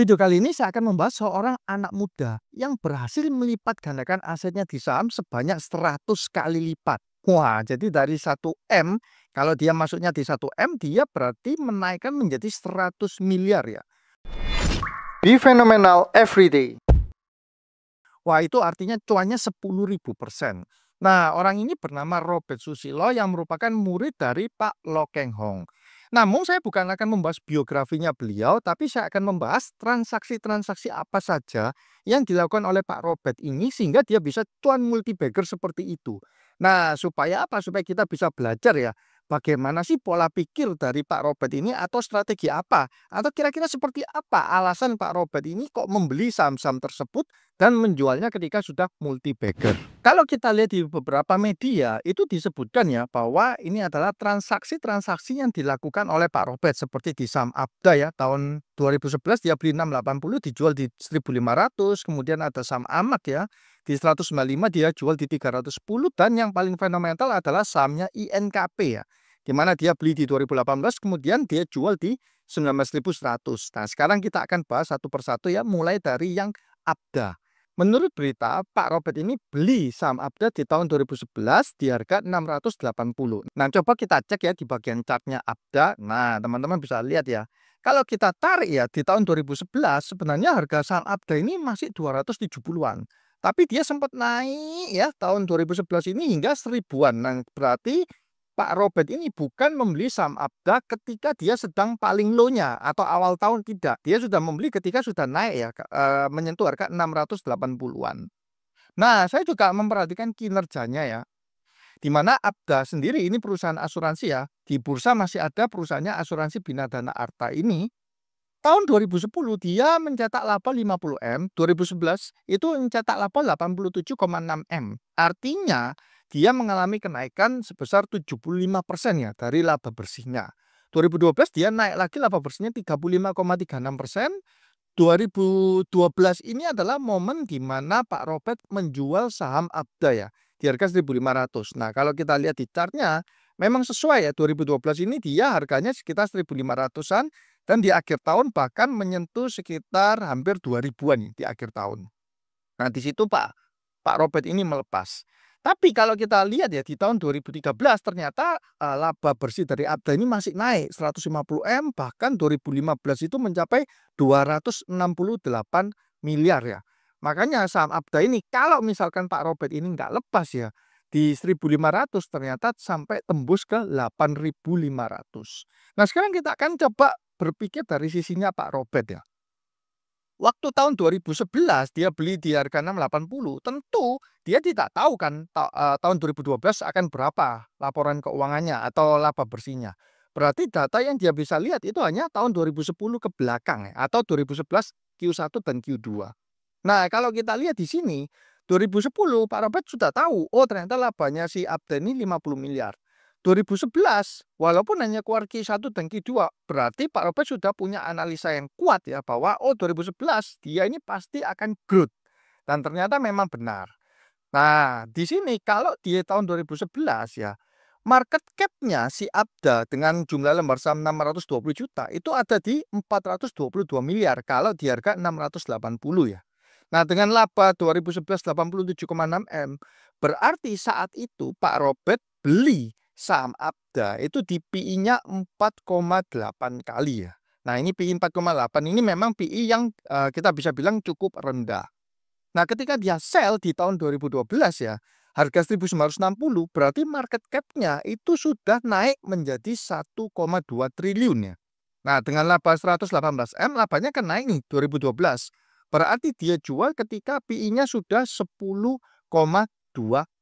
Video kali ini saya akan membahas seorang anak muda yang berhasil melipat gandakan asetnya di saham sebanyak 100 kali lipat. Wah, jadi dari 1 M, kalau dia masuknya di 1 M, dia berarti menaikkan menjadi 100 miliar ya. Be phenomenal every day. Wah, itu artinya cuannya 10.000%. Nah, orang ini bernama Robert Susilo yang merupakan murid dari Pak Lo Keng Hong. Namun saya bukan akan membahas biografinya beliau, tapi saya akan membahas transaksi-transaksi apa saja yang dilakukan oleh Pak Robert ini sehingga dia bisa cuan multibagger seperti itu. Nah, supaya apa? Supaya kita bisa belajar ya, bagaimana sih pola pikir dari Pak Robert ini atau strategi apa? Atau kira-kira seperti apa alasan Pak Robert ini kok membeli saham-saham tersebut dan menjualnya ketika sudah multibagger. Kalau kita lihat di beberapa media, itu disebutkan ya bahwa ini adalah transaksi-transaksi yang dilakukan oleh Pak Robert seperti di saham Abda ya, tahun 2011 dia beli 680 dijual di 1.500, kemudian ada saham Amak ya, di 195 dia jual di 310 dan yang paling fundamental adalah sahamnya INKP ya, di mana dia beli di 2018 kemudian dia jual di 19.100. Nah, sekarang kita akan bahas satu persatu ya, mulai dari yang Abda. Menurut berita, Pak Robert ini beli saham Abda di tahun 2011 di harga 680. Nah, coba kita cek ya di bagian chartnya Abda. Nah, teman-teman bisa lihat ya. Kalau kita tarik ya di tahun 2011 sebenarnya harga saham Abda ini masih 270-an. Tapi dia sempat naik ya tahun 2011 ini hingga 1000-an. Nah, berarti Pak Robert ini bukan membeli saham Abda ketika dia sedang paling low-nya atau awal tahun, tidak. Dia sudah membeli ketika sudah naik ya, menyentuh harga 680-an. Nah, saya juga memperhatikan kinerjanya ya, di mana Abda sendiri ini perusahaan asuransi ya, di bursa masih ada perusahaannya asuransi Binadana Arta ini. Tahun 2010 dia mencetak laba 50 M, 2011 itu mencetak laba 87,6 M. Artinya dia mengalami kenaikan sebesar 75% ya dari laba bersihnya. 2012 dia naik lagi laba bersihnya 35,36%. 2012 ini adalah momen di mana Pak Robert menjual saham Abda ya di harga 1.500. Nah, kalau kita lihat di chartnya memang sesuai ya, 2012 ini dia harganya sekitar 1.500-an dan di akhir tahun bahkan menyentuh sekitar hampir 2.000-an di akhir tahun. Nah, di situ Pak Robert ini melepas. Tapi kalau kita lihat ya di tahun 2013 ternyata laba bersih dari Abda ini masih naik 150 M, bahkan 2015 itu mencapai 268 miliar ya. Makanya saham Abda ini kalau misalkan Pak Robert ini nggak lepas ya di 1.500 ternyata sampai tembus ke 8.500. Nah, sekarang kita akan coba berpikir dari sisinya Pak Robert ya. Waktu tahun 2011 dia beli di harga 680, tentu dia tidak tahu kan tahun 2012 akan berapa laporan keuangannya atau laba bersihnya. Berarti data yang dia bisa lihat itu hanya tahun 2010 ke belakang ya, atau 2011 Q1 dan Q2. Nah, kalau kita lihat di sini 2010 Pak Robert sudah tahu, oh ternyata labanya si Abda ini 50 miliar. 2011, walaupun hanya keluar Q1 dan Q2, berarti Pak Robert sudah punya analisa yang kuat ya bahwa oh 2011 dia ini pasti akan growth. Dan ternyata memang benar. Nah, di sini kalau di tahun 2011 ya, market cap-nya si Abda dengan jumlah lembar saham 620 juta itu ada di 422 miliar kalau di harga 680 ya. Nah, dengan laba 2011 87,6 M, berarti saat itu Pak Robert beli saham Abda itu di PI-nya 4,8 kali ya. Nah, ini PI 4,8 ini memang PI yang kita bisa bilang cukup rendah. Nah, ketika dia sell di tahun 2012 ya, harga 1.960 berarti market cap-nya itu sudah naik menjadi 1,2 triliun ya. Nah, dengan laba 118 M, labanya kan naik nih 2012. Berarti dia jual ketika PI-nya sudah 10,2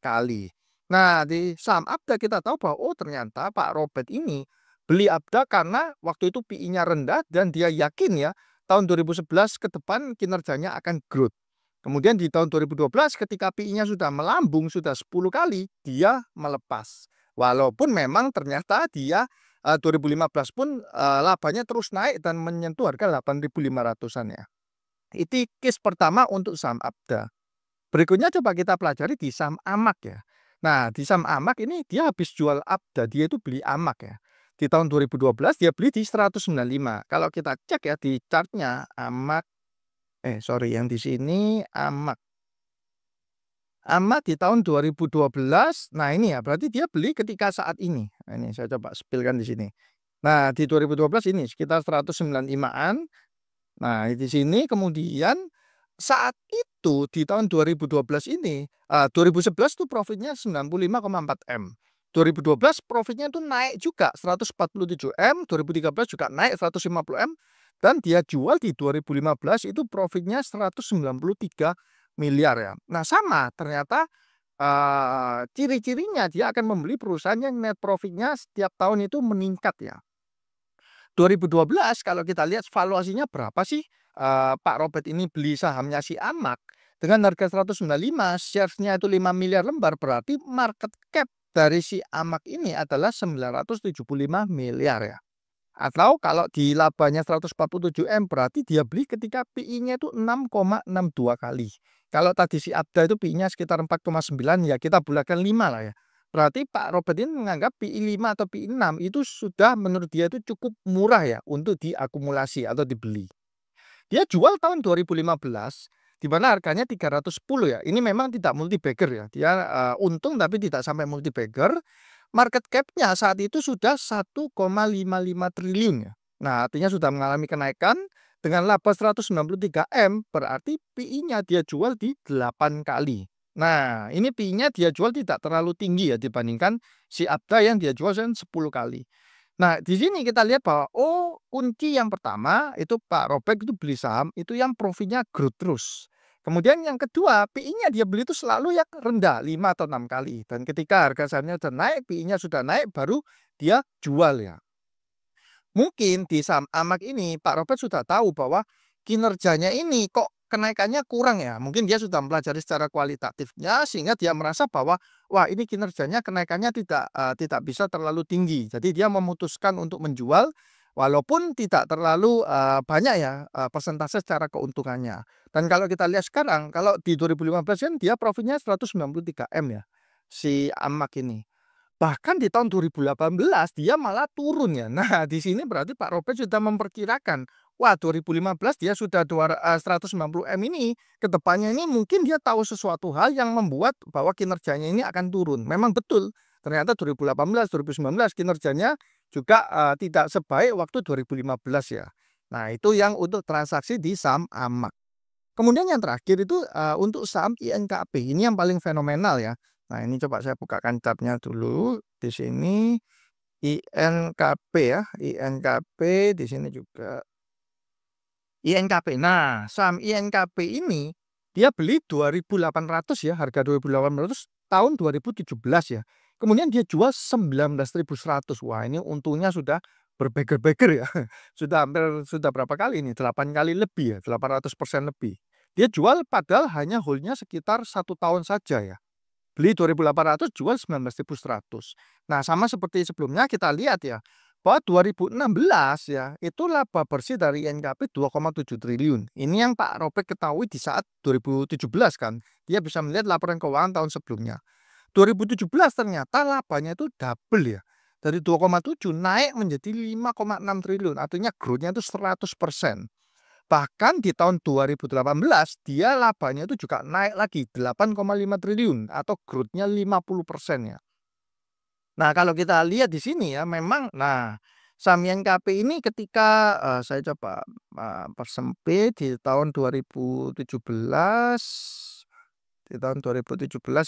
kali. Nah, di saham Abda kita tahu bahwa oh ternyata Pak Robert ini beli Abda karena waktu itu PI-nya rendah dan dia yakin ya tahun 2011 ke depan kinerjanya akan growth. Kemudian di tahun 2012 ketika PI-nya sudah melambung sudah 10 kali, dia melepas. Walaupun memang ternyata dia 2015 pun labanya terus naik dan menyentuh harga 8.500-an ya. Itu case pertama untuk saham Abda. Berikutnya coba kita pelajari di saham Amak ya. Nah, di saham Amak ini dia habis jual Abda, dia itu beli Amak ya. Di tahun 2012 dia beli di 195. Kalau kita cek ya di chartnya AMAK, sorry yang di sini AMAK. AMAK di tahun 2012, nah ini ya berarti dia beli ketika saat ini. Nah, ini saya coba spillkan di sini. Nah, di 2012 ini sekitar 195-an. Nah, di sini kemudian saat itu di tahun 2012 ini, 2011 tuh profitnya 95,4 M. 2012 profitnya itu naik juga 147 M, 2013 juga naik 150 M, dan dia jual di 2015 itu profitnya 193 miliar ya. Nah, sama ternyata ciri-cirinya dia akan membeli perusahaan yang net profitnya setiap tahun itu meningkat ya. 2012 kalau kita lihat valuasinya berapa sih Pak Robert ini beli sahamnya si AMAK dengan harga 195, shares-nya itu 5 miliar lembar, berarti market cap dari si AMAK ini adalah 975 miliar ya. Atau kalau di labanya 147 M berarti dia beli ketika PI-nya itu 6,62 kali. Kalau tadi si Abda itu PI-nya sekitar 4,9 ya kita bulatkan 5 lah ya. Berarti Pak Robert ini menganggap PI 5 atau PI 6 itu sudah menurut dia itu cukup murah ya untuk diakumulasi atau dibeli. Dia jual tahun 2015 di mana harganya 310 ya. Ini memang tidak multi bagger ya. Dia untung tapi tidak sampai multi bagger. Market cap-nya saat itu sudah 1,55 triliun ya. Nah, artinya sudah mengalami kenaikan dengan laba 193 M, berarti PI-nya dia jual di 8 kali. Nah, ini PI-nya dia jual tidak terlalu tinggi ya dibandingkan si Abda yang dia jual 10 kali. Nah, di sini kita lihat bahwa kunci yang pertama itu Pak Robert itu beli saham itu yang profitnya growth terus. Kemudian yang kedua, PI-nya dia beli itu selalu yang rendah, 5 atau 6 kali. Dan ketika harga sahamnya sudah naik, PI-nya sudah naik, baru dia jual ya. Mungkin di saham AMAK ini Pak Robert sudah tahu bahwa kinerjanya ini kok kenaikannya kurang ya. Mungkin dia sudah mempelajari secara kualitatifnya sehingga dia merasa bahwa wah ini kinerjanya kenaikannya tidak bisa terlalu tinggi. Jadi dia memutuskan untuk menjual walaupun tidak terlalu banyak ya persentase secara keuntungannya. Dan kalau kita lihat sekarang kalau di 2015 kan dia profitnya 193 M ya si AMAK ini. Bahkan di tahun 2018 dia malah turun ya. Nah, di sini berarti Pak Robert sudah memperkirakan, wah 2015 dia sudah 190 M ini, ke depannya ini mungkin dia tahu sesuatu hal yang membuat bahwa kinerjanya ini akan turun. Memang betul, ternyata 2018, 2019 kinerjanya juga tidak sebaik waktu 2015 ya. Nah, itu yang untuk transaksi di saham AMAK. Kemudian yang terakhir itu untuk saham INKP, ini yang paling fenomenal ya. Nah, ini coba saya bukakan chartnya dulu. Di sini INKP ya, INKP di sini juga INKP. Nah, saham INKP ini dia beli 2.800 ya, harga 2.800 tahun 2017 ya. Kemudian dia jual 19.100. Wah, ini untungnya sudah berbeger-beger ya. Sudah berapa kali ini? 8 kali lebih ya, 800% lebih. Dia jual padahal hanya hold-nya sekitar 1 tahun saja ya. Beli 2.800, jual 19.100. Nah, sama seperti sebelumnya kita lihat ya, bahwa 2016 ya, itu laba bersih dari INKP 2,7 triliun. Ini yang Pak Robert ketahui di saat 2017 kan. Dia bisa melihat laporan keuangan tahun sebelumnya. 2017 ternyata labanya itu double ya. Dari 2,7 naik menjadi 5,6 triliun. Artinya growth-nya itu 100%. Bahkan di tahun 2018 dia labanya itu juga naik lagi 8,5 triliun atau growth-nya 50% ya. Nah, kalau kita lihat di sini ya memang saham INKP ini ketika saya coba persempit di tahun 2017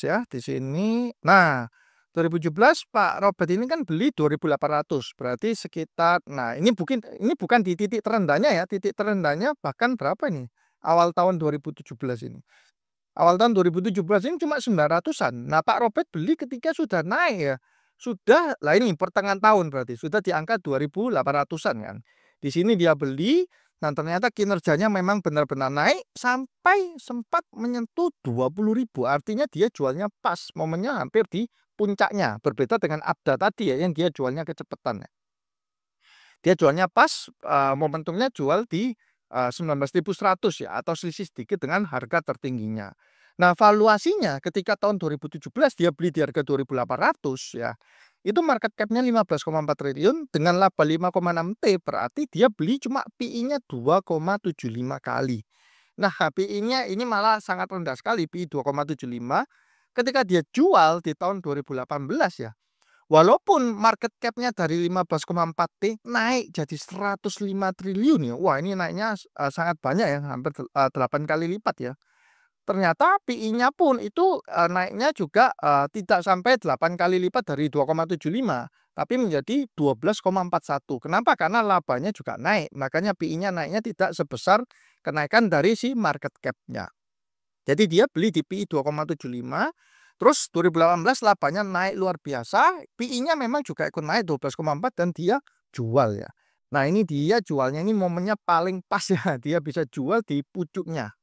ya di sini. Nah, 2017 Pak Robert ini kan beli 2.800, berarti sekitar ini bukan di titik terendahnya ya, titik terendahnya bahkan berapa ini? Awal tahun 2017 ini. Awal tahun 2017 ini cuma 900-an. Nah, Pak Robert beli ketika sudah naik ya. Sudah lah ini pertengahan tahun berarti sudah di angka 2.800-an kan. Di sini dia beli dan ternyata kinerjanya memang benar-benar naik sampai sempat menyentuh 20.000. Artinya dia jualnya pas, momennya hampir di puncaknya. Berbeda dengan Abda tadi ya yang dia jualnya kecepatan ya. Dia jualnya pas, momentumnya jual di 19.100 ya atau selisih sedikit dengan harga tertingginya. Nah, valuasinya ketika tahun 2017 dia beli di harga 2.800 ya. itu market cap-nya 15,4 triliun dengan laba 5,6 T, berarti dia beli cuma PI-nya 2,75 kali. Nah, PI-nya ini malah sangat rendah sekali, PI 2,75 ketika dia jual di tahun 2018 ya. Walaupun market cap-nya dari 15,4 T naik jadi 105 triliun ya. Wah, ini naiknya sangat banyak ya, hampir 8 kali lipat ya. Ternyata PI-nya pun itu naiknya juga tidak sampai 8 kali lipat dari 2,75, tapi menjadi 12,41. Kenapa? Karena labanya juga naik, makanya PI-nya naiknya tidak sebesar kenaikan dari si market cap-nya. Jadi dia beli di PI 2,75, terus 2018 labanya naik luar biasa, PI-nya memang juga ikut naik 12,4 dan dia jual ya. Nah, ini dia jualnya ini momennya paling pas ya, dia bisa jual di pucuknya.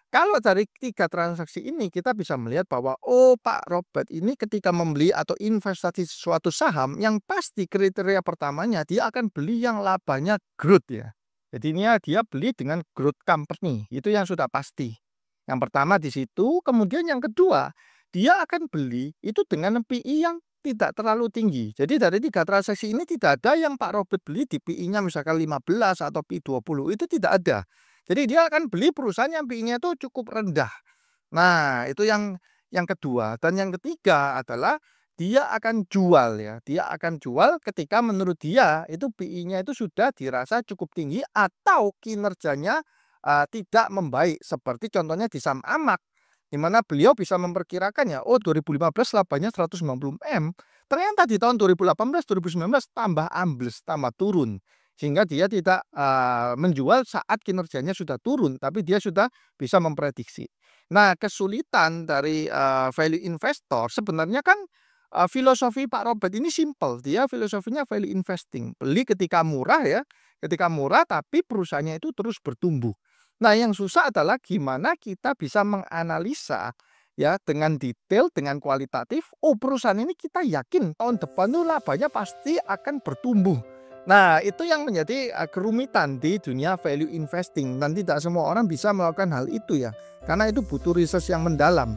Kalau dari 3 transaksi ini kita bisa melihat bahwa, oh, Pak Robert ini ketika membeli atau investasi suatu saham yang pasti kriteria pertamanya dia akan beli yang labanya growth ya. Jadi ini dia beli dengan growth company, itu yang sudah pasti. Yang pertama di situ, kemudian yang kedua, dia akan beli itu dengan PI yang tidak terlalu tinggi. Jadi dari 3 transaksi ini tidak ada yang Pak Robert beli di PI-nya misalkan 15 atau PI 20, itu tidak ada. Jadi dia akan beli perusahaan yang PI-nya itu cukup rendah. Nah, itu yang kedua. Dan yang ketiga adalah dia akan jual ya. Dia akan jual ketika menurut dia itu PI-nya itu sudah dirasa cukup tinggi atau kinerjanya tidak membaik. Seperti contohnya di saham AMAK, di mana beliau bisa memperkirakan ya, oh 2015 labanya 190 M. Ternyata di tahun 2018, 2019 tambah ambles, tambah turun. Sehingga dia tidak menjual saat kinerjanya sudah turun, tapi dia sudah bisa memprediksi. Nah, kesulitan dari value investor sebenarnya kan filosofi Pak Robert ini simple. Dia filosofinya value investing. Beli ketika murah ya, ketika murah tapi perusahaannya itu terus bertumbuh. Nah, yang susah adalah gimana kita bisa menganalisa ya dengan detail, dengan kualitatif. Oh, perusahaan ini kita yakin tahun depan tuh labanya pasti akan bertumbuh. Nah, itu yang menjadi kerumitan di dunia value investing, dan tidak semua orang bisa melakukan hal itu ya, karena itu butuh research yang mendalam.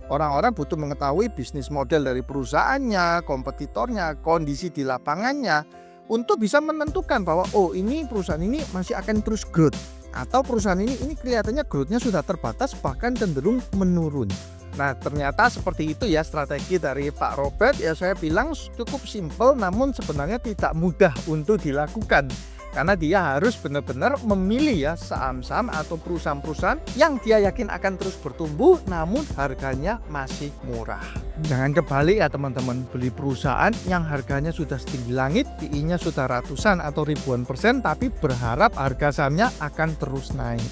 Orang-orang butuh mengetahui bisnis model dari perusahaannya, kompetitornya, kondisi di lapangannya, untuk bisa menentukan bahwa oh, ini perusahaan ini masih akan terus growth, atau perusahaan ini kelihatannya growth-nya sudah terbatas bahkan cenderung menurun. Nah, ternyata seperti itu ya strategi dari Pak Robert. Ya, saya bilang cukup simpel, namun sebenarnya tidak mudah untuk dilakukan. Karena dia harus benar-benar memilih ya saham-saham atau perusahaan-perusahaan yang dia yakin akan terus bertumbuh namun harganya masih murah. Jangan kebalik ya teman-teman, beli perusahaan yang harganya sudah setinggi langit, PI-nya sudah ratusan atau ribuan persen, tapi berharap harga sahamnya akan terus naik.